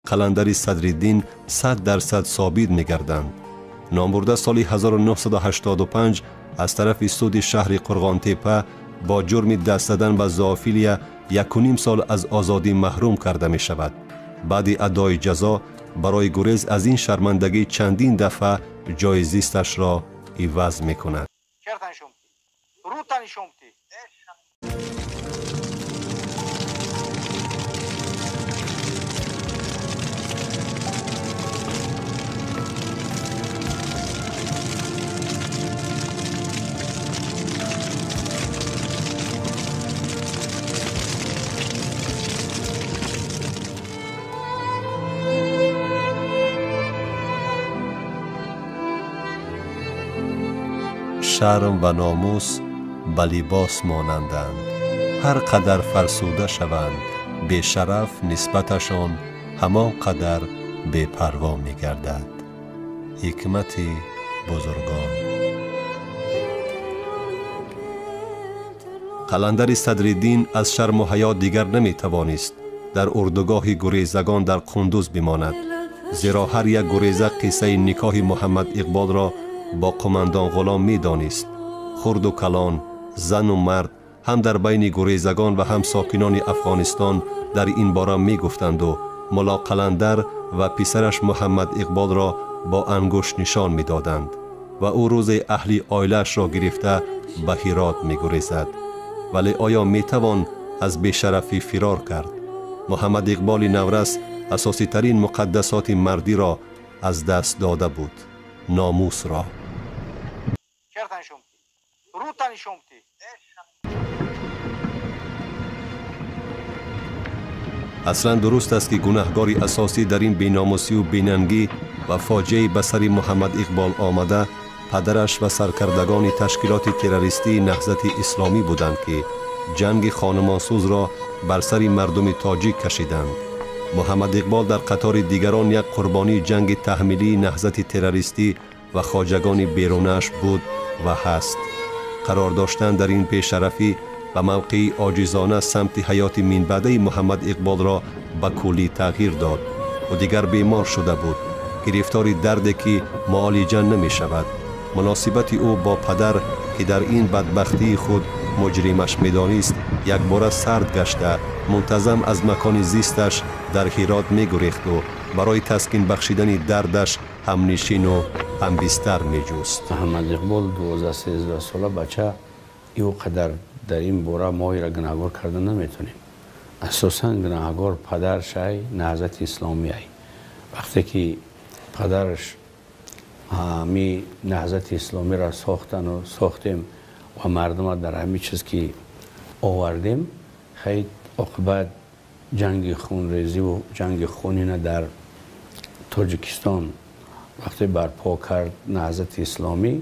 قلندر صدرالدین 100% ثابت می‌گردند. نامبرده سال 1985 از طرف سود شهر قرغانتپه با جرم دست زدن به زوافیل 1.5 سال از آزادی محروم کرده می شود. بعد ادای جزا برای گریز از این شرمندگی چندین دفعه جای زیستش را عوض می کند. شرم و ناموس به لباس مانندند، هر قدر فرسوده شوند به شرف نسبتشان همان قدر بے پروا می گردد. حکمت بزرگان. قلندر صدرالدین از شرم و حیا دیگر نمی توانست در اردوگاه گریزگان در قندوز بماند، زیرا هر یک گریزه قصه نکاح محمد اقبال را با قماندان غلام می دانست. خرد و کلان، زن و مرد هم در بین گریزگان و هم ساکنان افغانستان در این باره می گفتند و ملا قلندر و پسرش محمد اقبال را با انگشت نشان می دادند و او روز اهلی آیلش را گرفته به هرات می گریزد. ولی آیا می توان از بیشرفی فرار کرد؟ محمد اقبال نورس اساسی ترین مقدسات مردی را از دست داده بود، ناموس را. اصلا درست است که گناهکاری اساسی در این بی‌ناموسی و بی‌ننگی و فاجعه به سر محمد اقبال آمده پدرش و سرکردگان تشکیلات تروریستی نهضت اسلامی بودند که جنگ خانمانسوز را بر سر مردم تاجیک کشیدند. محمد اقبال در قطار دیگران یک قربانی جنگ تحمیلی نهضت تروریستی و خواجگان بیرونش بود و هست. قرار داشتن در این پیشرفی و موقعی عاجزانه سمت حیات منبعده محمد اقبال را به کلی تغییر داد و دیگر بیمار شده بود، گرفتار دردی که معالجه نمی شود. مناسبت او با پدر که در این بدبختی خود مجرمش می‌دانست یک بار سرد گشته منتظم از مکان زیستش در هرات می گریخت و برای تسکین بخشیدن دردش همنشین و همبستر می جست. محمد اقبال 12-13 ساله بچه او قدر در این باره مایی را گناهکار کرده نمیتونیم. اساساً گناهکار پدرش نهضت اسلامی ای. وقتی که پدرش می نهضت اسلامی را ساختن و ساختیم و مردم در همین چیز که آوردیم، خیلی عاقبت جنگ خونریزی و جنگ خونین در تاجیکستان وقتی برپا کرد نهضت اسلامی،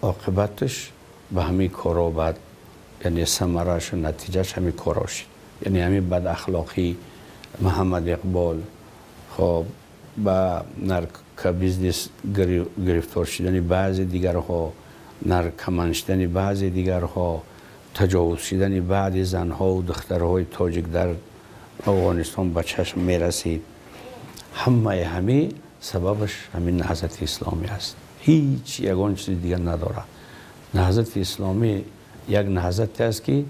عاقبتش به همین کارا بعد، یعنی ثمره‌اش و نتیجهش همین کارا شد. یعنی همین بد اخلاقی محمد اقبال خب با نرکوبیزنس گرفتار شدن بعضی دیگرها، نرکمنشدن بعضی دیگرها، تجاوز شدن بعضی زنها و دخترهای تاجیک در افغانستان به چشم می رسید. همه سببش همین نهضت اسلامی است. هیچ یگان چیز دیگر نداره. نهضت اسلامی یک نهضت است که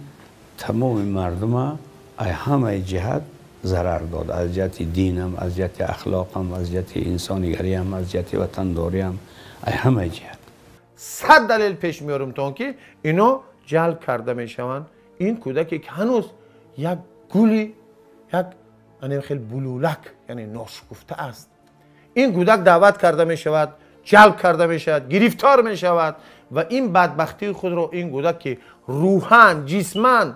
تمام مردم همه جهت ضرر داد، از جهت دین هم، از جهت اخلاق هم، از جهت انسانیگری هم، از جهت وطنداری هم، همه جهت. 100 دلیل پیش میارم تا که اینا جلب کرده میشوند. این کودکی که هنوز یک گلی، یک خیلی بلولک، یعنی ناشکفته است، این کودک دعوت کرده می شود، جلب کرده می شود، گرفتار می شود و این بدبختی خود رو این کودک که روحاً، جسماً،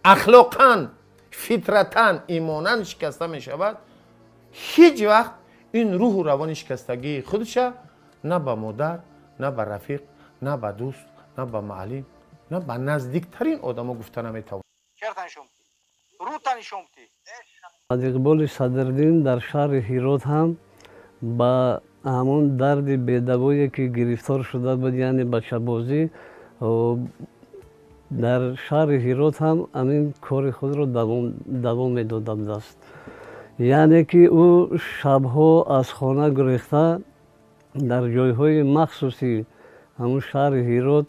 اخلاقاً، فطرتاً، ایماناً شکسته می شود، هیچ وقت این روح و روان شکستگی خودش نه به مادر، نه به رفیق، نه به دوست، نه به معلم، نه به نزدیکترین آدم گفته نمی توان. اقبال صدرالدین در شهر هرات هم با همون درد بی‌دوایی که گرفتار شده بود، یعنی بچه بازی، در شهر هرات هم همین کار خود را دوام می‌دادند است. یعنی که او شبها از خانه گریخته در جایهای مخصوصی همون شهر هیرات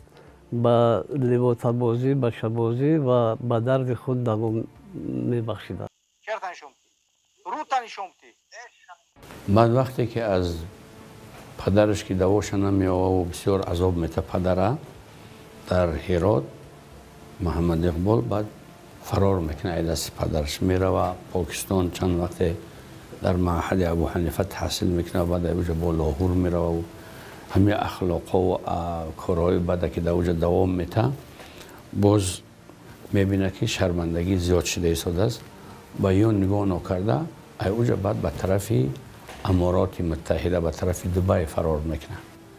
به لباتبازی، به شبازی و به درد خود دوام میبخشیده. بعد وقتی که از پدرش که دواش نمی‌آورد و بسیار عذاب می‌ته پدره در هرات، محمد اقبال بعد فرار میکنه، از دست پدرش میره و پاکستان چند وقت در معهد ابو حنیفه تحصیل میکنه، بعد اوجا با لاهور میره و همه اخلاق و کارهای بعد که در اوجا دوام میته، باز میبینه که شرمندگی زیاد شده ایستاده است، با یون نگاه نکرده اوجا بعد به طرف امارات متحده، به طرف دبی فرار میکنه.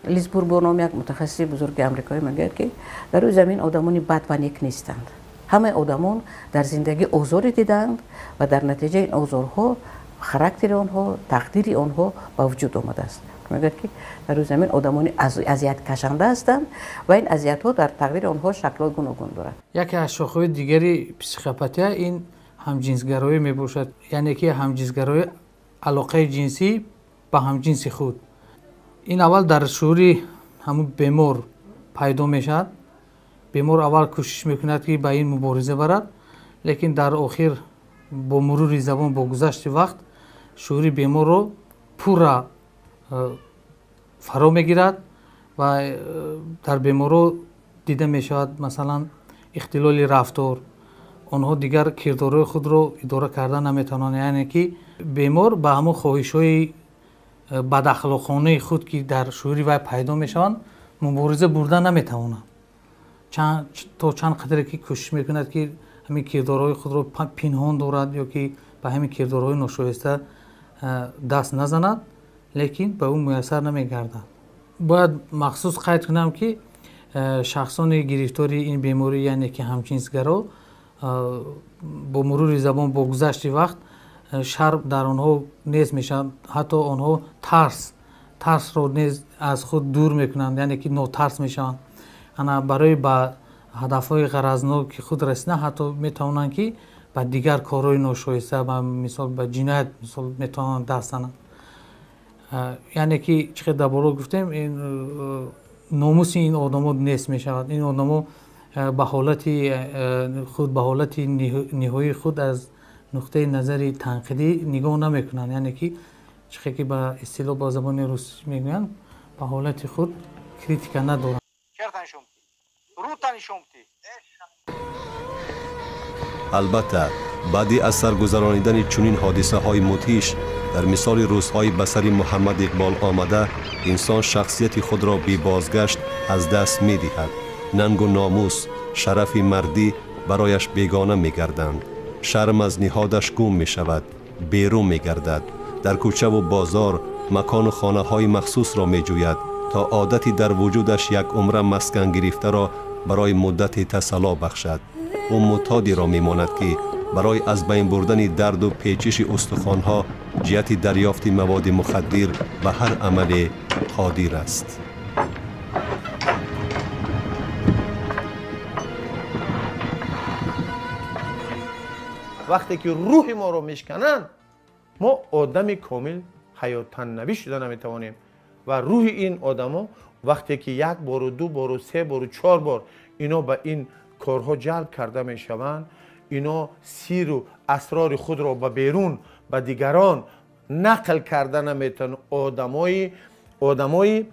لیز بوربونوم یک متخصص بزرگ آمریکایی میگه که در روی زمین آدمانی بد و نیک نیستند. همه آدمان در زندگی اوزاری دیدند و در نتیجه این اوزارها خاراکتر آنها، تقدیر آنها به وجود آمده است. میگه که در روی زمین آدمانی اذیت کشنده هستند و این اذیت ها در تقدیر آنها شکل گوناگون دارد. یکی از شاخه‌های دیگری پسیکوپاتی این همجنسگرایی میباشد، یعنی که همجنسگرایی علاقه جنسی به همجنس خود. این اول در شعوری همون بیمار پیدا میشد. بیمار اول کوشش میکند که با این مبارزه برد، لیکن در آخر با مرور زمان، با گذشت وقت، شعوری بیمار رو پورا فرا میگیرد و در بیمارو دیده میشود مثلا اختلال رفتار، آنها دیگر کردارهای خود رو اداره کردن نمیتونند، یعنی که بیمار به همون خواهش‌های بداخلاقانه خود که در شعوری وی پیدا میشوند مبارزه بردن نمیتواند. تا چند قدری که کوشش میکند که همین کردارهای خود رو پنهان دارد یا که به همین کردارهای ناشایسته دست نزند، لیکن به اون میسر نمیگردد. باید مخصوص قید کنم که شخصان گرفتار این بیماری یعنی که همجنسگرا با مرور زمان، با گذشت وقت شرم در آنها نیز میشن، حتی آنها ترس رو نیز از خود دور میکنند، یعنی که ناترس میشن. انا برای به هدفهای غرضناک خود رسیدن حتی میتونن که به دیگر کارهای ناشایسته، مثال به جنایت مثال میتونن دست زنند. یعنی که چقدر درباره گفتیم این ناموس این آدما نیست میشود. این آدما به حالت خود، به حالت نهایی خود از نقطه نظر تنقیدی نگاه نمیکنن، یعنی که چقدر که به اصطلاح با زبان روسی میگن به حالت خود کریتیکا ندارن. البته بعدی از سرگذرانیدن چنین حادثه های مدهش در مثال روزهای بسری محمد اقبال آمده، انسان شخصیت خود را بی بازگشت از دست می دهد. ننگ و ناموس، شرف مردی برایش بیگانه می گردند. شرم از نهادش گم می شود، بیرون می گردد. در کوچه و بازار مکان و خانه های مخصوص را می جوید تا عادتی در وجودش یک عمر مسکن گرفته را برای مدت تسلا بخشد. او معتادی را می ماند که برای از بین بردن درد و پیچش استخوانها جهت دریافت مواد مخدر به هر عمل قادر است. وقتی که روح ما رو میشکنن، ما آدم کامل حیاتن نبی شده نمیتوانیم و روح این آدما وقتی که یک بار و دو بار و سه بار و چهار بار اینا به این کارها جلب کرده میشوند، اینا سیر و اسرار خود را به بیرون به دیگران نقل کرده نمیتونن. آدمایی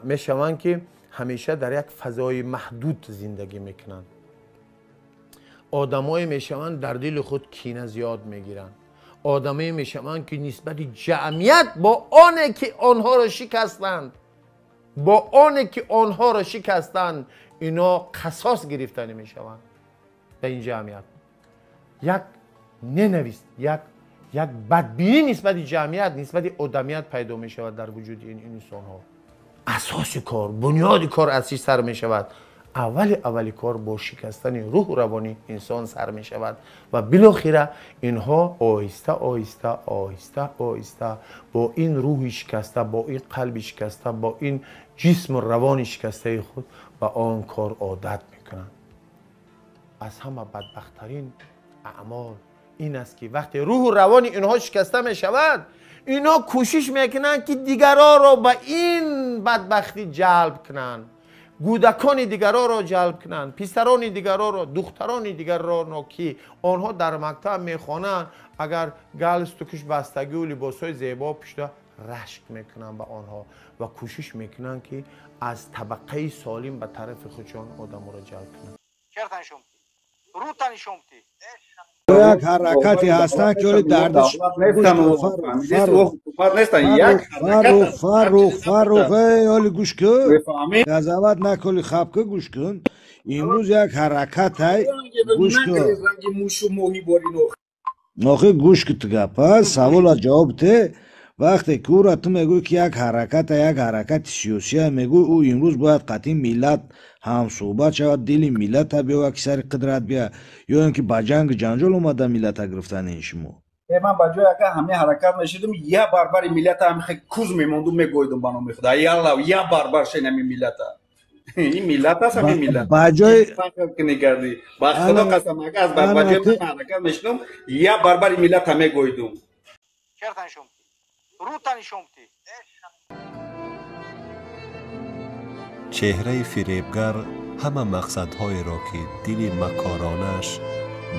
میشوند که همیشه در یک فضای محدود زندگی میکنن. آدمایی میشوند در دل خود کینه زیاد میگیرن. آدمایی میشوند که نسبت جمعیت با آنه که آنها را شکستند، اینا قصاص گرفتن میشوند در این جمعیت. یک ننویست، یک بدبینی نسبت جمعیت، نسبت آدمیت پیدا میشود در وجود این انسان ها. اساس کار، بنیاد کار از چی سر میشود؟ اولی کار با شکستن روح و روانی انسان سر می شود و بالاخره اینها آهسته با این روح شکسته، با این قلب شکسته، با این جسم و روان شکسته خود به آن کار عادت می کنند. از همه بدبختترین اعمال این است که وقتی روح و روان اینها شکسته می شود، اینها کوشش میکنن که دیگران را به این بدبختی جلب کنن، کودکان دیگران را جلب کنن، پسران دیگران را، دختران دیگران را که آنها در مکتب میخوانند، اگر گالستوکش بستگی و لباسهای زیبا پوشیده، رشک میکنن به آنها و کوشش میکنن که از طبقه سالم به طرف خودشان آدم را جلب کنن. یک حرکتی هستن که ولی دردش فروخ ولی گوش کن، قضاوت نکلی، خب که گوش کن. امروز یک حرکت های گوش کن، ناخی گوش کن گپ، سوال جواب ته. وقتی که او را تو میگوی که یک حرکت سیاسی میگوی، او امروز باید قطعی ملت هم صحبت شود، دل ملت بیا و اکثر قدرت بیا، یا اینکه با جنجال اومده ملت گرفتن این شما. من با جای اگه همه حرکت نشیدم، یا باربار ملت هم خیلی کوز میموندم میگویدم با نام خدا، یا باربار شنمی ملت. این ملت هست، همین ملت. با جای نگردی با خدا قسم، اگه از با جای من حرکت نشیدم، یا باربار ملت هم میگویدم. چهره فریبگر همه مقصدهای را که دل مکارانش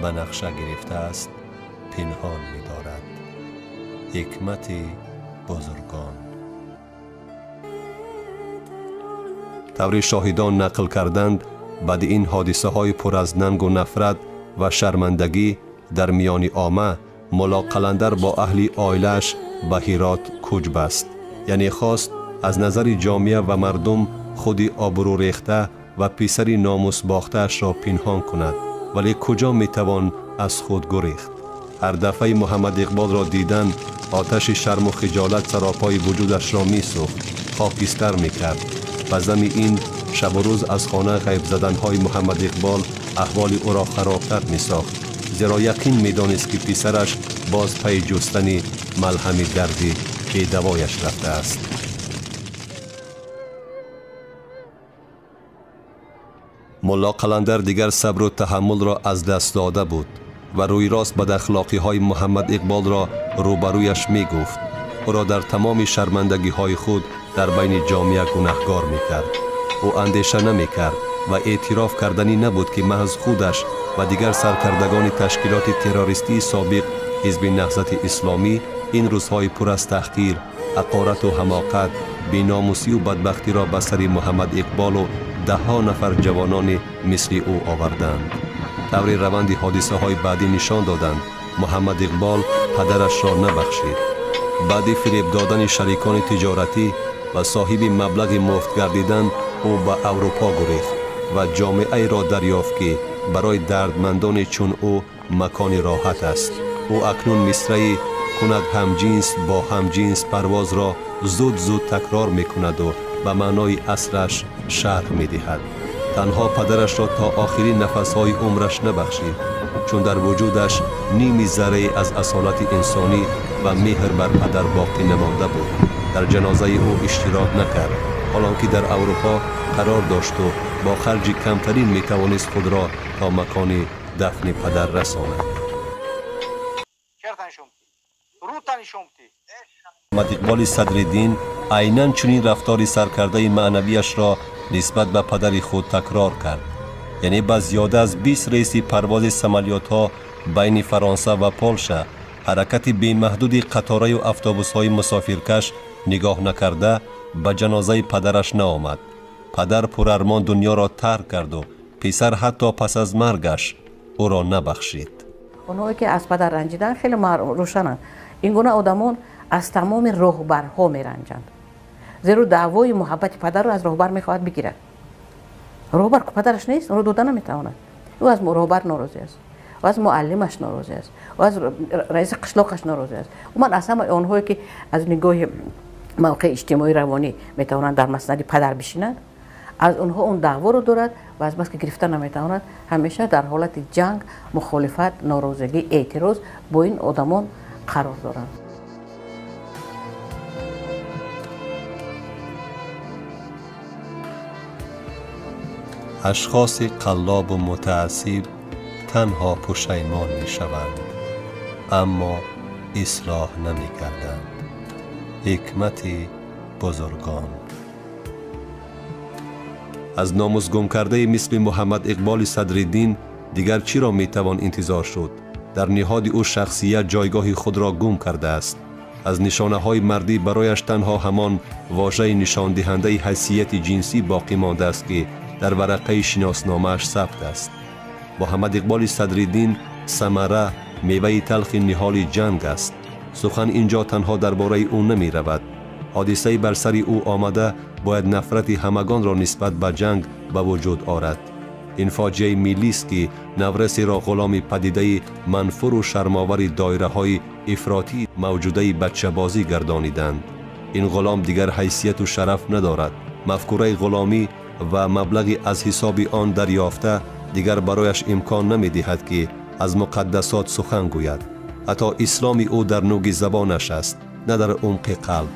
به نقشه گرفته است پنهان می دارد. حکمت بزرگان. طور شاهدان نقل کردند بعد این حادثه های پر از ننگ و نفرت و شرمندگی در میان عامه، ملا قلندر با اهل عائله‌اش به هرات کوچ بست. یعنی خواست از نظر جامعه و مردم خودی آبرو ریخته و پسری ناموس باخته‌اش را پنهان کند، ولی کجا میتوان از خود گریخت؟ هر دفعه محمد اقبال را دیدن، آتش شرم و خجالت سراپای وجودش را میسوخت، خاکستر میکرد. پزم این شب و روز از خانه غیب زدنهای محمد اقبال احوال او را خرابتر میساخت، زیرا یقین میدانست که پسرش باز پی جستن ملهم دردی که دوایش رفته است. ملا قلندر دیگر صبر و تحمل را از دست داده بود و روی راست بد اخلاقی های محمد اقبال را روبرویش می گفت. او را در تمام شرمندگی های خود در بین جامعه گناهگار می کرد. او اندیشه نمی کرد و اعتراف کردنی نبود که محض خودش و دیگر سرکردگان تشکیلات تروریستی سابق حزب نهضت اسلامی این روزهای پر از تحقیر، حقارت و حماقت، بی‌ناموسی و بدبختی را به سر محمد اقبال و ده‌ها نفر جوانان مثل او آوردند. طور روند حادثه های بعدی نشان دادند محمد اقبال پدرش را نبخشید. بعد فریب دادن شریکان تجارتی و صاحب مبلغ مفت گردیدن، او به اروپا گریخت و جامعه را دریافت که برای دردمندان چون او مکان راحت است. او اکنون مصرعی کند همجنس با همجنس پرواز را زود تکرار می کند و به معنای اصلش شرح می دهد. تنها پدرش را تا آخرین نفسهای عمرش نبخشید، چون در وجودش نیمی ذره از اصالت انسانی و مهر بر پدر باقی نمانده بود. در جنازه او اشتراک نکرد، حالانکه در اروپا قرار داشت و با خرج کمترین می توانست خود را تا مکان دفن پدر رساند. محمد اقبال صدرالدین عیناً چنین رفتار سرکرده معنویش را نسبت به پدر خود تکرار کرد. یعنی به زیاده از 20 ریس پرواز سمالیات‌ها بین فرانسه و پولشا، حرکت بی‌محدود قطاره و اتوبوس‌های مسافرکش نگاه نکرده به جنازه پدرش نآمد. پدر پرارمان دنیا را ترک کرد و پسر حتی پس از مرگش او را نبخشید. اونایی که از پدر رنجیدن خیلی روشنن. این گونه آدمان از تمام رهبرها میرنجند، زیرا دعوای محبت پدر رو از رهبر میخواهد بگیرد. رهبر که پدرش نیست اون رو داده نمیتواند. او از رهبر ناراضی است، و از معلمش ناراضی است، و از رئیس قشلاقش ناراضی است. و من از همه آنهایی که از نگاه موقع اجتماعی روانی میتوانند در مسند پدر بشینند، از اونها اون دعوا رو دارد و از بس که گرفتن نمیتواند، همیشه در حالت جنگ، مخالفت، ناراضگی، اعتراض با این آدمان قرار دارند. اشخاص قلاب و متعصب تنها پشیمان می شوند. اما اصلاح نمی کردند. حکمت بزرگان. از ناموس گم کرده مثل محمد اقبال صدرالدین دیگر چی را می توان انتظار شد؟ در نهاد او شخصیت جایگاه خود را گم کرده است. از نشانه های مردی برایش تنها همان واژه نشان دهنده حیثیت جنسی باقی مانده است که در ورقه شناسنامه‌اش ثبت است. محمد اقبال صدرالدین ثمره میوه تلخ نهال جنگ است. سخن اینجا تنها درباره او نمی رود. حادثه بر سر او آمده باید نفرت همگان را نسبت به جنگ به وجود آورد. این فاجعه ملی است که نورس را غلام پدیده منفور و شرماور دایره های افراطی موجوده بچه بازی گردانیدند. این غلام دیگر حیثیت و شرف ندارد. مفکوره غلامی و مبلغی از حساب آن دریافته دیگر برایش امکان نمی دهد که از مقدسات سخن گوید. حتی اسلام او در نوک زبانش است، نه در عمق قلب.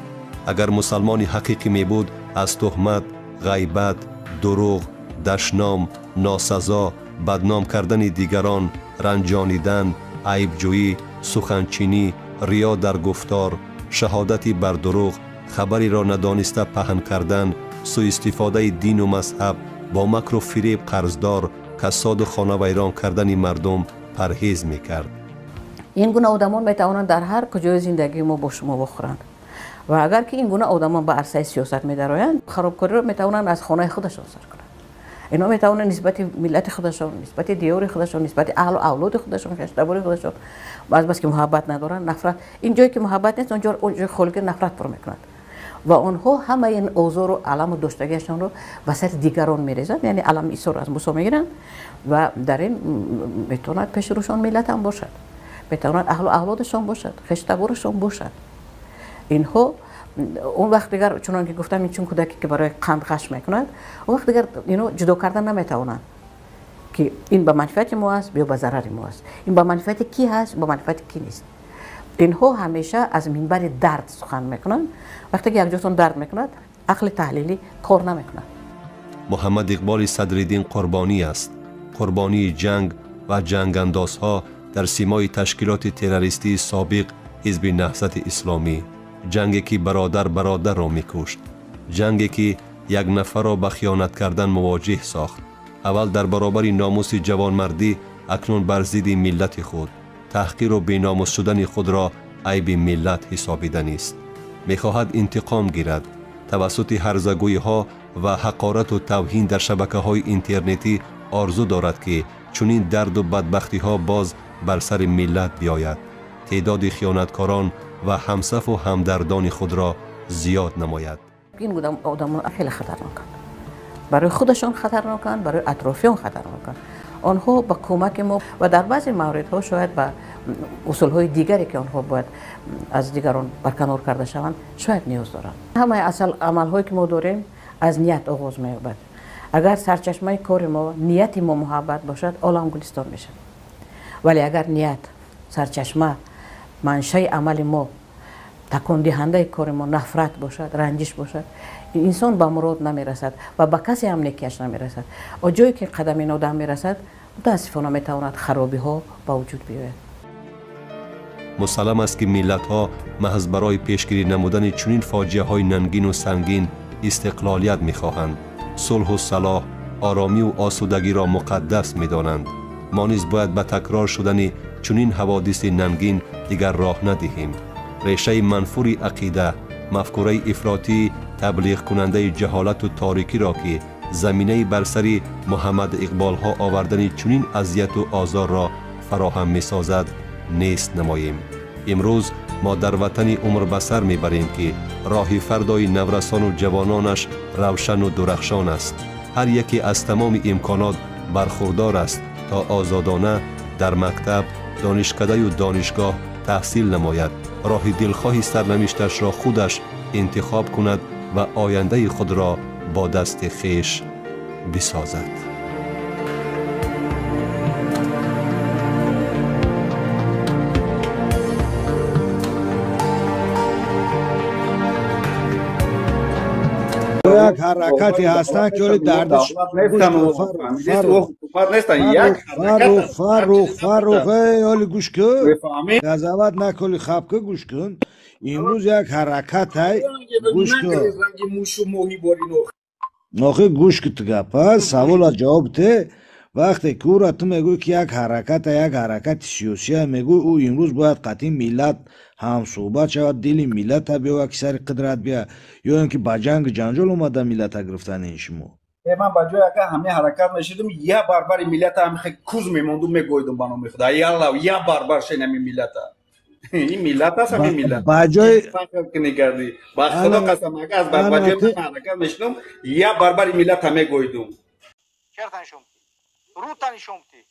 اگر مسلمان حقیقی می بود از تهمت، غیبت، دروغ، دشنام، ناسزا، بدنام کردن دیگران، رنجانیدن، عیبجویی، سخنچینی، ریا در گفتار، شهادتی بر دروغ، خبری را ندانسته پهن کردن، سوء استفاده دین و مذهب، با مکر و فریب قرضدار، کساد و خانه ویران کردن مردم پرهیز میکرد. این گونه آدمان میتوانند در هر کجای زندگی ما با شما بخورند و اگر که این گونه آدمان به عرصه سیاست میدرآیند، خرابکاری را میتوانند از خانه خودشان سر کنند. اینا میتوانند نسبت ملت خودشان، نسبت دیار خودشان، نسبت اهل و اولاد خودشان، خشتبار خودشان، باز بس که محبت ندارند، نفرت. این جایی که محبت نیست اونجا خلق نفرت پر میکنند و آنها همه این اوزار و علم و داشتگیشان رو وسط دیگران میریزند. یعنی علم عیسی را از موسی میگیرند و در این میتواند پیش روشان ملت هم باشد، میتواند اهل و اولادشان باشد، خشتبارشان باشد. اینها اون وقت دیگر چون که گفتم این چون کودکی که برای قند غش میکند، اون وقت دیگر اینو جدا کردن نمیتوانند که این به منفعت ما است یا به ضرر ما است، این به منفعت کی هست به منفعت کی نیست. اینها همیشه از منبر درد سخن میکنند. وقتی که یک جاتون درد میکند عقل تحلیلی کار نمیکند. محمد اقبال صدرالدین قربانی است، قربانی جنگ و جنگ اندازها در سیمای تشکیلات تروریستی سابق حزب نهضت اسلامی. جنگی که برادر را میکشت، جنگی که یک نفر را به خیانت کردن مواجه ساخت. اول در برابر ناموس جوانمردی، اکنون بر ضد ملت خود. تحقیر و بی‌ناموس شدن خود را عیب ملت حسابیدنی است. میخواهد انتقام گیرد. توسط هرزگویی ها و حقارت و توهین در شبکه‌های اینترنتی آرزو دارد که چنین درد و بدبختی ها باز بر سر ملت بیاید. تعداد خیانتکاران و همصف و همدردان خود را زیاد نماید. این آدمان خیلی خطرناکند، برای خودشان خطرناکند، برای اطرافیان خطرناکند. آنها با کمک ما و در بعضی موردها شاید با اصولهای دیگری که آنها باید از دیگران برکنار کرده شوند شاید نیاز دارند. همه اصل عملهایی که ما داریم از نیت آغاز می‌یابد. اگر سرچشمه کار ما نیت ما محبت باشد، عالم گلستان میشه. ولی اگر نیت، سرچشمه، منشأ عمل ما، تکان دهنده کار ما نفرت باشد، رنجش باشد، انسان به مراد نمیرسد و به کسی هم نیکیش نمیرسد. و جایی که قدم این آدم میرسد متاسفانه میتواند خرابی ها به وجود بیاید. مسلم است که ملت ها محض برای پیشگیری نمودن چنین فاجعه های ننگین و سنگین استقلالیت میخواهند. صلح و صلاح، آرامی و آسودگی را مقدس میدانند. ما نیز باید به تکرار شدن چنین حوادث ننگین دیگر راه ندهیم. ریشه منفور عقیده، مفکوره افراطی تبلیغ کننده جهالت و تاریکی را که زمینه بر سر محمد اقبال ها آوردن چنین اذیت و آزار را فراهم می سازد نیست نماییم. امروز ما در وطن عمر بسر می بریم که راه فردای نورسان و جوانانش روشن و درخشان است. هر یکی از تمام امکانات برخوردار است تا آزادانه در مکتب، دانشکده و دانشگاه تحصیل نماید، راه دلخواه سرنوشتش را خودش انتخاب کند و آینده خود را با دست خویش بسازد. یک حرکتی هستن که دردش حکومت نیستن. یک فاروق حالی گوش کن، بفهمی قضاوت نکنی، خب که گوش کن. امروز یک حرکت های گوش کن، رنگ موشو موهی بارینو آخه گوش که تو گپا سوال و جواب ته. وقتی که او را تو میگوی که یک حرکت سیاسی میگوی او امروز باید قطعی ملت هم صحبت شود، دل ملت بیا و اکثر قدرت بیا، یا اینکه با جنجال اومده ملت گرفتن این شما. من با جای اگه همه حرکت میشدم یا بارباری ملت هم خیلی کوز میموندم میگویدم بانو میخدا یالا یا باربار شنمی ملت این ملت هست همین ملت با جای فکر نگردی با خدا قسم اگه از با جای من حرکت میشدم یا بارباری ملت هم میگویدم کرتن شمتی روتن شمتی